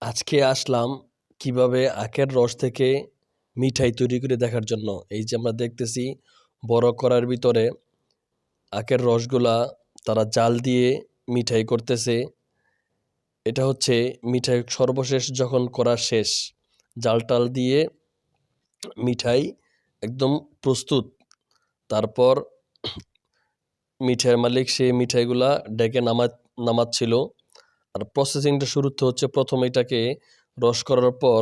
আজকে আসলাম কিভাবে আখের রস থেকে মিঠাই তৈরি করে দেখার জন্য। এই যে আমরা দেখতেছি বড় কড়াইয়ের ভিতরে আখের রসগুলা তারা জাল দিয়ে মিঠাই করতেছে। এটা হচ্ছে মিঠাই সর্বশেষ যখন করা শেষ, জাল টাল দিয়ে মিঠাই একদম প্রস্তুত। তারপর মিঠাইয়ের মালিক সেই মিঠাইগুলা ডেকে নামাচ্ছিল। আর প্রসেসিংটা শুরুতে হচ্ছে, প্রথমে এটাকে রস করার পর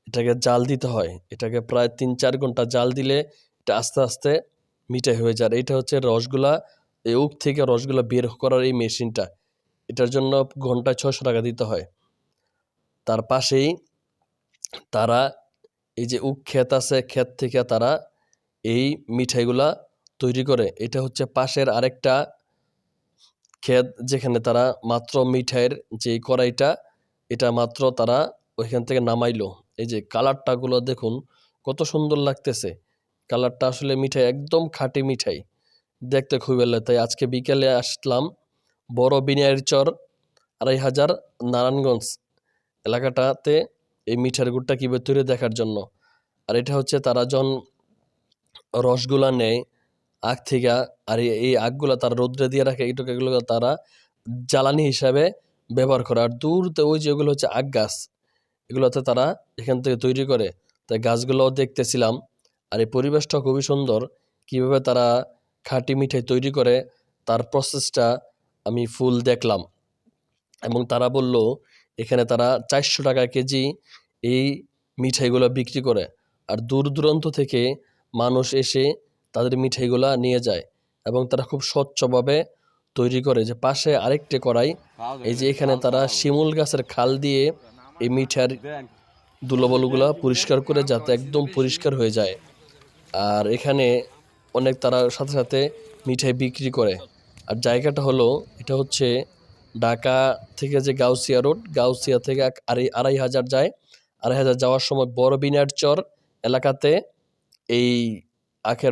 এটাকে জাল দিতে হয়। এটাকে প্রায় ৩-৪ ঘন্টা জাল দিলে এটা আস্তে আস্তে মিঠাই হয়ে যায়। এটা হচ্ছে রসগুলা, এই উখ থেকে রসগুলা বের করার এই মেশিনটা। এটার জন্য ঘন্টায় ৬০০ টাকা দিতে হয়। তার পাশেই তারা এই যে উখ ক্ষেত আছে, ক্ষেত থেকে তারা এই মিঠাইগুলা তৈরি করে। এটা হচ্ছে পাশের আরেকটা ক্ষেত, যেখানে তারা মাত্র মিঠাইয়ের যে কড়াইটা, এটা মাত্র তারা ওইখান থেকে নামাইলো। এই যে কালারটাগুলো দেখুন কত সুন্দর লাগতেছে। কালারটা আসলে মিঠাই, একদম খাঁটি মিঠাই, দেখতে খুবই ভালো। তাই আজকে বিকেলে আসলাম বড় বিনিয়ারচর ২৫০০ নারায়ণগঞ্জ এলাকাটাতে এই মিঠার গুড়টা কীভাবে তৈরি দেখার জন্য। আর এটা হচ্ছে তারা যখন রসগুলা নেয় আখ থেকে, আর এই আখগুলা তারা রৌদ্রে দিয়ে রাখে, এগুলো তারা জ্বালানি হিসাবে ব্যবহার করে। আর দূরতে ওই যেগুলো হচ্ছে আখ গাছ, এগুলোতে তারা এখান থেকে তৈরি করে। তাই গাছগুলোও দেখতেছিলাম। আর এই পরিবেশটা খুবই সুন্দর। কিভাবে তারা খাঁটি মিঠাই তৈরি করে তার প্রসেসটা আমি ফুল দেখলাম। এবং তারা বলল এখানে তারা ৪০০ টাকা কেজি এই মিঠাইগুলো বিক্রি করে। আর দূর দূরান্ত থেকে মানুষ এসে তাদের মিঠাইগুলা নিয়ে যায় এবং তারা খুব স্বচ্ছভাবে তৈরি করে। যে পাশে আরেকটি কড়াই, এই যে এখানে তারা শিমুল গাছের খাল দিয়ে এই মিঠার ধুলোবালুগুলা পরিষ্কার করে, যাতে একদম পরিষ্কার হয়ে যায়। আর এখানে অনেক তারা সাথে সাথে মিঠাই বিক্রি করে। আর জায়গাটা হলো, এটা হচ্ছে ঢাকা থেকে যে গাউসিয়া রোড, গাউসিয়া থেকে ২৫০০ যায়। ২৫০০ যাওয়ার সময় বড় বিনিয়ারচর এলাকাতে এই আখের